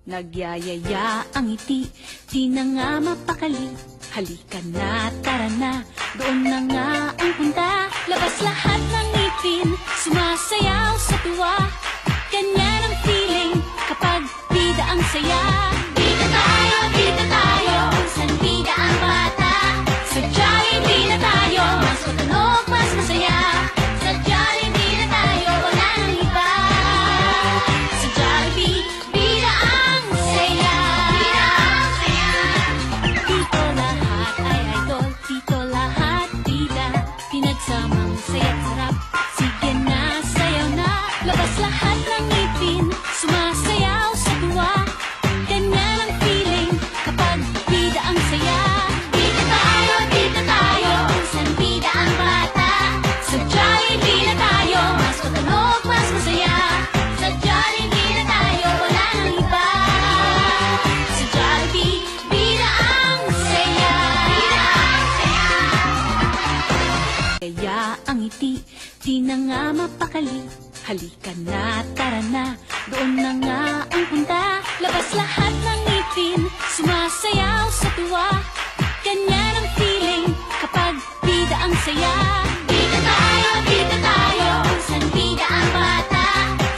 Nagyayaya ang ngiti, di na nga mapakali. Halika na, tara na, doon na nga ang punta. Labas lahat ng ngipin, sumasayaw sa tuwa. Ganyan ang feeling kapag bida ang saya. Bida tayo, kung saan bida ang bata. Sa Jollibee na tayo, mas matunog, mas masaya. Sa Jollibee na tayo, wala nang iba. Sa Jollibee, bida ang saya. Bida ang saya. Dito lahat ay idol, dito lahat bida. Pinagsamang saya't sarap, sige na, sayaw na. Labas lahat ng ngipin, sumasayaw sa tuwa. Ganyan ang feeling kapag bida ang saya. Bida tayo, kung saan bida ang bata. Sa Jollibee na tayo, mas matunog, mas masaya. Sa Jollibee na tayo, wala nang iba. Sa Jollibee, bida ang saya. Bida ang saya. Kaya ang ngiti, di na nga mapakali. Halika na, tara na, doon na nga ang punta. Labas lahat ng ngipin, sumasayaw sa tuwa. Ganyan ang feeling kapag bida ang saya. Bida tayo, kung saan bida ang bata.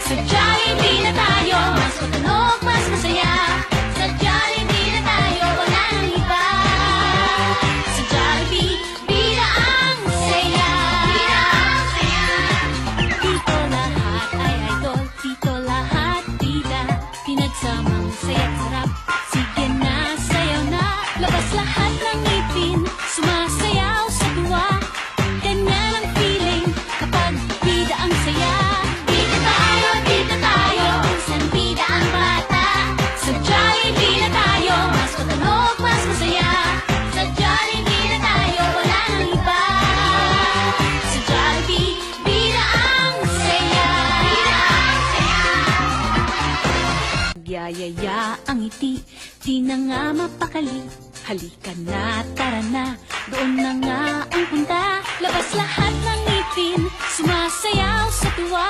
Sa Jollibee na tayo, mas matunog, mas masaya. Sa Jollibee na tayo, wala nang iba. Sa Jollibee, bida ang saya. Bida ang saya. Dito lahat ay idol, dito lahat bida. Pinagsamang saya't sarap, sige na, sayaw na. Labas lahat ng ngipin, sumasayaw sa tuwa. Ganyan ang feeling kapag bida ang saya. Bida tayo, kung saan bida ang bata. Sa Jollibee na tayo, mas matunog, mas masaya. Sa Jollibee na tayo, wala nang iba. Sa Jollibee, bida ang saya. Bida ang saya. Nagyayaya ang ngiti, di na nga mapakali. Halika na, tara na, doon na nga ang punta. Labas lahat ng ngipin, sumasayaw sa tuwa.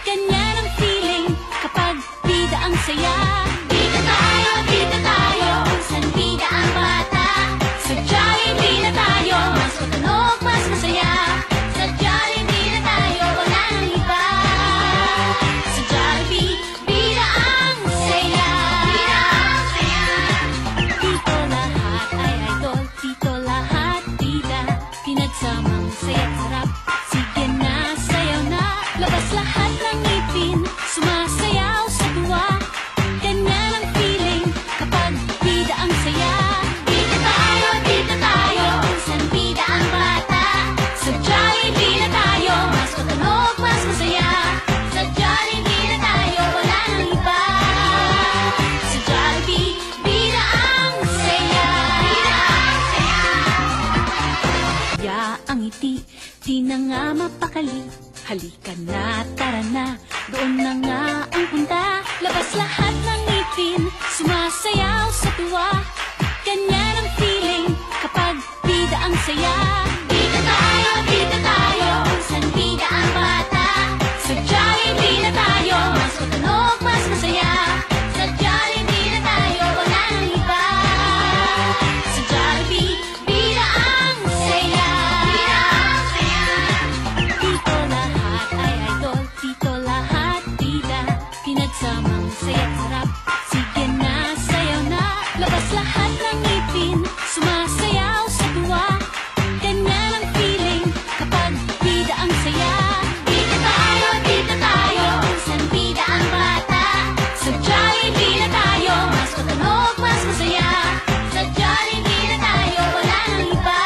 Ganyan ang feeling kapag bida ang saya. Bida tayo, kung saan bida ang bata. Sa Jollibee na tayo, mas matunog, mas masaya. Sa Jollibee na tayo, wala nang iba. Sa Jollibee, bida ang saya. Bida ang saya. Dito lahat ay idol, dito lahat bida. Pinagsamang saya't sarap, sige na, sayaw na. Labas lahat ng ngipin, sumasayaw sa tuwa. Ganyan ang feeling kapag bida ang saya. Bida tayo, kung saan bida ang bata. Sa Jollibee na tayo, mas matunog, mas masaya. Sa Jollibee na tayo, wala nang iba. Sa Jollibee, bida ang saya. Bida ang saya. Kaya ang ngiti, di na nga mapakali. Halika na, tara na, doon na nga ang punta. Labas lahat ng ngipin, sumasayaw sa tuwa. Ganyan ang feeling kapag bida ang saya. Bida tayo, kung saan bida ang bata. Sa Jollibee na tayo, mas matunog, mas masaya. Sa Jollibee na tayo, wala nang iba. Sa Jollibee, bida ang saya. Bida ang saya. Dito lahat ay idol, dito lahat bida. Pinagsamang saya't sarap, sige na, sayaw na. Labas lahat ng ngipin, sumasayaw sa tuwa. Ganyan ang feeling kapag bida ang saya. Bida tayo, kung saan bida ang bata. Sa Jollibee na tayo, mas matunog, mas masaya. Sa Jollibee na tayo, wala nang iba.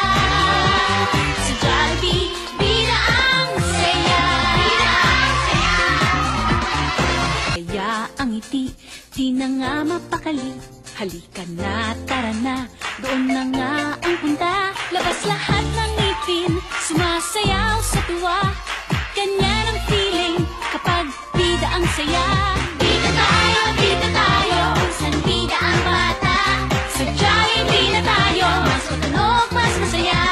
Sa Jollibee, bida ang saya. Bida ang saya. Kaya ang ngiti, di na nga mapakali. Halika na, tara na, doon na nga ang punta. Labas lahat ng ngipin, sumasayaw sa tuwa. Ganyan ang feeling kapag bida ang saya. Bida tayo, kung saan bida ang bata. Sa Jollibee na tayo, mas matunog, mas masaya.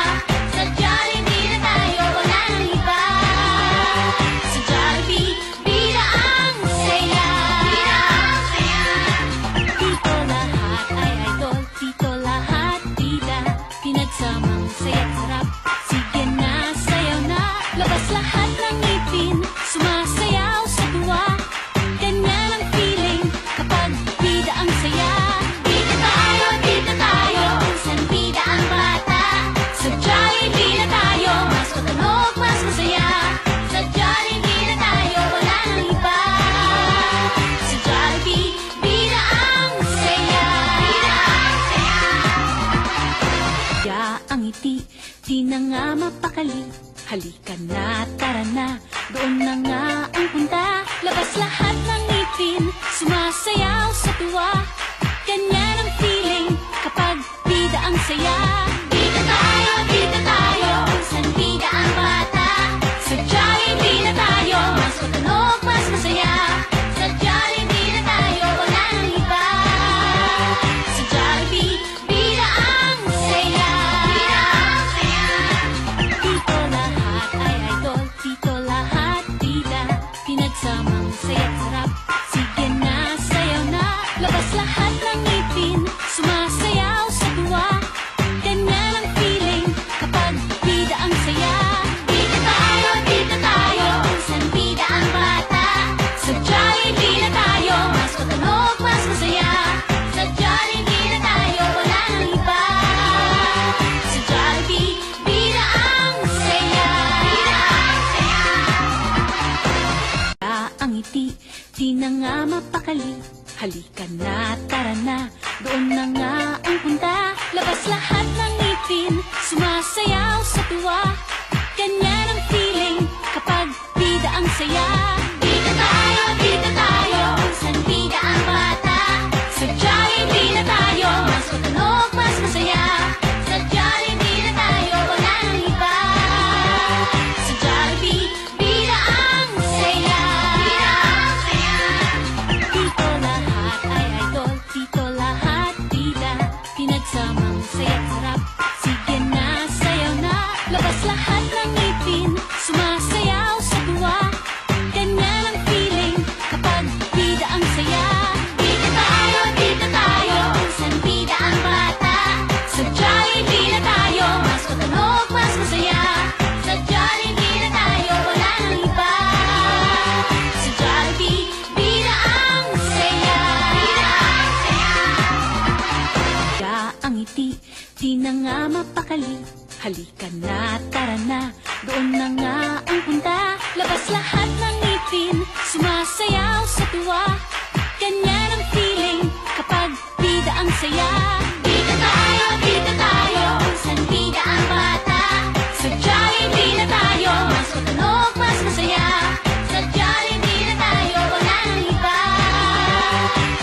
Sa Jollibee na tayo, wala nang iba. Sa Jollibee, bida ang saya. Bida ang saya. ngiti, di na nga mapakali. Halika na, tara na, doon na nga ang punta. Labas lahat ng ngipin, sumasayaw sa tuwa. Ganyan ang feeling kapag bida ang saya. Bida tayo, kung saan bida ang bata. Sa Jollibee na tayo, mas matunog, mas masaya. Sa Jollibee na tayo, wala nang iba. Sa Jollibee, bida ang saya. Bida ang saya. Dito lahat ay idol, dito lahat bida. Pinagsamang saya't sarap, sige na, sayaw na. Labas lahat ng ngipin, sumasayaw sa tuwa. Ganyan ang feeling kapag bida ang saya. Bida tayo, kung saan bida ang bata. Sa Jollibee na tayo, mas matunog, mas masaya. Sa Jollibee na tayo, wala nang iba. Sa Jollibee, bida ang saya. Bida ang saya. Ang ngiti, di na nga mapakali. Halika na, tara na, doon na nga ang punta. Labas lahat ng ngipin, sumasayaw sa tuwa. Ganyan ang feeling kapag bida ang saya. Bida tayo, kung saan bida ang bata. Sa Jollibee na tayo, mas matunog, mas masaya. Sa Jollibee na tayo, wala nang iba. Sa Jollibee, bida ang saya. Bida ang saya. Dito lahat ay idol, dito lahat bida. Pinagsamang saya't sarap, sige na, sayaw na. Labas lahat ng ngipin, sumasayaw sa tuwa. Ganyan ang feeling kapag bida ang saya. Bida tayo, kung saan bida ang bata. Sa Jollibee na tayo, mas matunog, mas masaya. Sa Jollibee na tayo, wala nang iba. Sa Jollibee, bida ang saya. Bida ang saya. Ang ngiti, di na nga mapakali. Halika na, tara na, doon na nga ang punta. Labas lahat ng ngipin, sumasayaw sa tuwa. Ganyan ang feeling kapag bida ang saya. Bida tayo, kung saan bida ang bata. Sa Jollibee na tayo, mas matunog, mas masaya. Sa Jollibee na tayo, wala nang iba.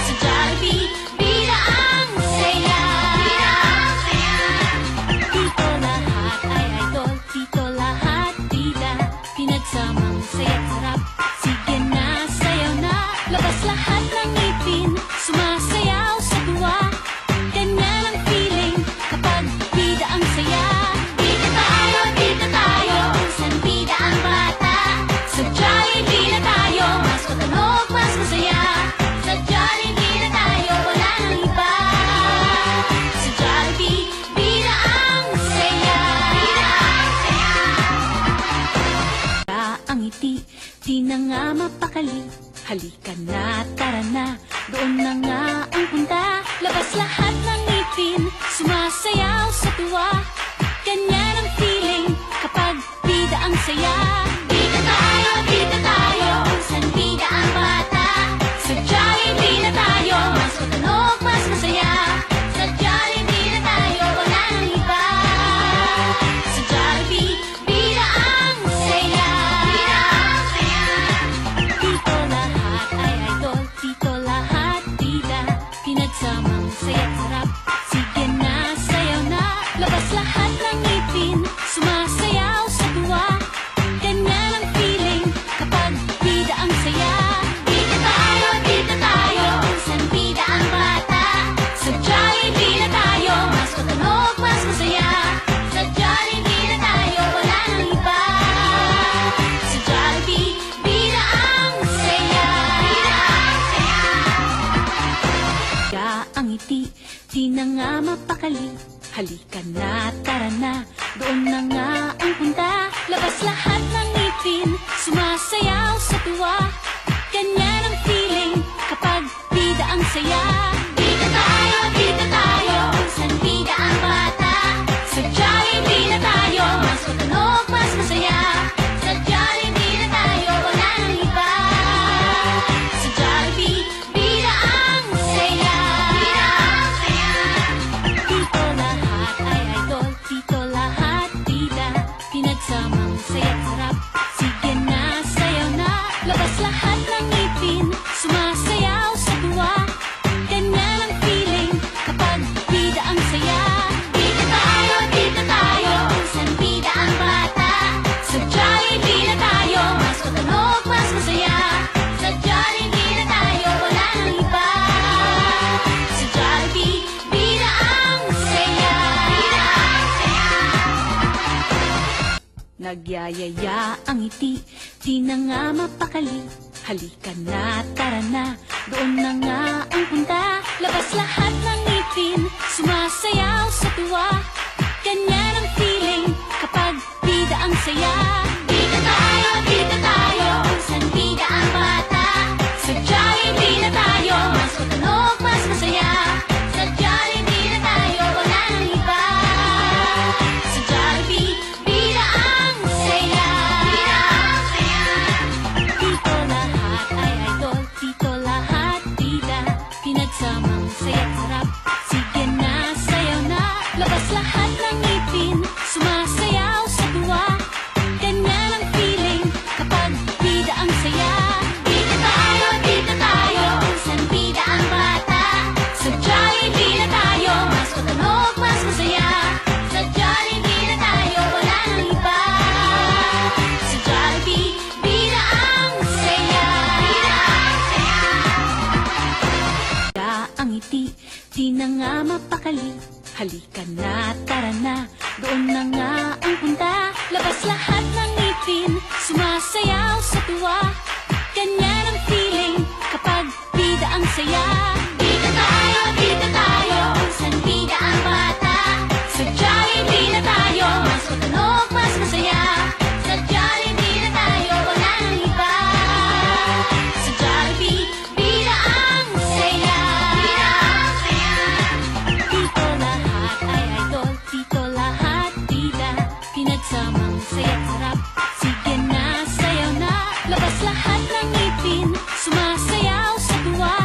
Sa Jollibee, bida ang saya. Bida ang saya. Dito lahat ay idol, dito lahat bida. Pinagsamang saya't sarap, sige na, sayaw na. Labas lahat ng ngipin, sumasayaw sa tuwa. Ganyan ang feeling kapag bida ang saya. Bida tayo, kung saan bida ang bata. Sa Jollibee na tayo, mas matunog, mas masaya. Sa Jollibee na tayo, wala nang iba. Sa Jollibee, bida ang saya. Bida ang saya. Ang ngiti, di na nga mapakali. Halika na, tara na, doon na nga ang punta. Labas lahat ng ngipin, sumasayaw sa tuwa. Ganyan ang feeling kapag bida ang saya. Bida tayo, kung saan bida ang bata. Sa Jollibee na tayo, mas matunog, mas masaya. Sa Jollibee na tayo, wala nang iba. Sa Jollibee, bida ang saya. Bida ang saya. Dito lahat ay idol, dito lahat bida. Pinagsamang saya't sarap, sige na, sayaw na. Labas lahat ng ngipin, sumasayaw sa tuwa. Ganyan ang feeling kapag bida ang saya. Bida tayo, kung saan bida ang bata. Sa Jollibee na tayo, mas matunog, mas masaya. Sa Jollibee na tayo, wala nang iba. Sa Jollibee, bida ang saya. Bida ang saya. Ang ngiti, di na nga mapakali. Halika na, tara na, doon na nga ang punta. Labas lahat ng ngipin, sumasayaw sa tuwa. Ganyan ang feeling kapag bida ang saya. Bida tayo, kung saan bida ang bata. Sa Jollibee na tayo, mas matunog, mas masaya. Sa Jollibee na tayo, wala nang iba. Sa Jollibee, bida ang saya. Bida ang saya. Dito lahat ay idol, dito lahat Nagyayaya ang ngiti, di na nga mapakali. Halika na, tara na, doon na nga ang punta. Labas lahat ng ngipin, sumasayaw sa tuwa. Ganyan ang feeling kapag bida ang saya. Bida tayo, kung saan bida ang bata. Sa Jollibee na tayo, mas matunog, mas masaya. Sa Jollibee na tayo, wala nang iba. Sa Jollibee, bida ang saya. Bida ang saya. Dito lahat ay idol, dito lahat bida. Pinagsamang saya't sarap, sige na, sayaw na. Labas lahat ng ngipin, sumasayaw sa tuwa. Ganyan ang feeling kapag bida ang saya. Bida tayo, kung saan bida ang bata. Sa Jollibee na tayo, mas matunog, mas masaya. Sa Jollibee na tayo, wala nang iba. Sa Jollibee, bida ang saya. Bida ang saya. Ang ngiti, di na nga mapakali. Halika na, tara na, doon na nga ang punta. Labas lahat ng ngipin, sumasayaw sa tuwa. Ganyan ang feeling kapag bida ang saya. Bida tayo, kung saan bida ang bata. Sa Jollibee na tayo, mas matunog, mas masaya. Sa Jollibee na tayo, wala nang iba. Sa Jollibee, bida ang saya. Bida ang saya. Dito lahat ay idol, dito lahat bida. Pinagsamang saya't sarap, sige na, sayaw na. Labas lahat ng ngipin, sumasayaw sa tuwa.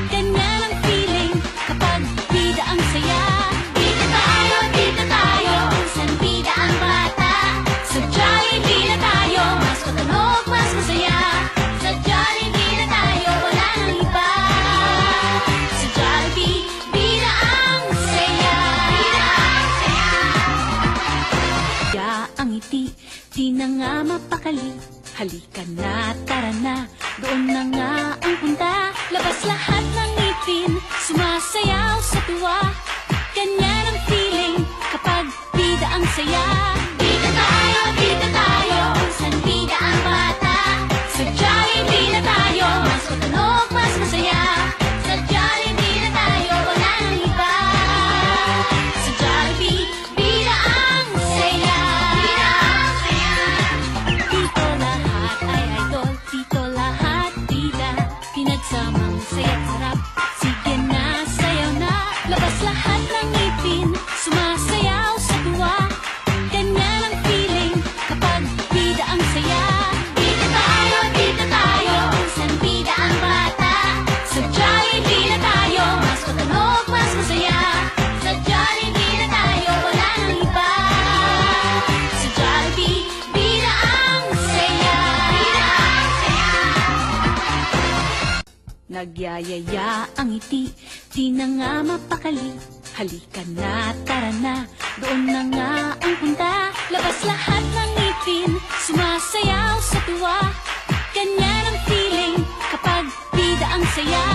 Ganyan ang feeling kapag bida ang saya. Bida tayo, kung saan bida ang bata. Sa Jollibee na tayo, mas matunog, mas masaya. Sa Jollibee na tayo, wala nang iba. Sa Jollibee, bida ang saya. Bida ang saya. Ang ngiti, di na nga mapakali. Halika na, tara na, doon na nga ang punta. Labas lahat ng ngipin, sumasayaw sa tuwa. Ganyan ang feeling kapag bida ang saya. Bida tayo, kung saan bida ang bata. Sa Jollibee na tayo, mas matunog, mas masaya. Sa Jollibee na tayo, wala nang iba. Sa Jollibee, bida ang saya. Bida ang saya. Dito lahat ay idol, dito lahat bida. Pinagsamang saya't sarap, sige na, sayaw na. Labas lahat ng ngipin, sumasayaw sa tuwa. Ganyan ang feeling kapag bida ang saya. Bida tayo, kung saan bida ang bata. Sa Jollibee na tayo, mas matunog, mas masaya. Sa Jollibee na tayo, wala nang iba. Sa Jollibee, bida ang saya. Bida ang saya. Nagyayaya ang ngiti, di na nga mapakali. Halika na, tara na, doon na nga ang punta. Labas lahat ng ngipin, sumasayaw sa tuwa. Ganyan ang feeling kapag bida ang saya.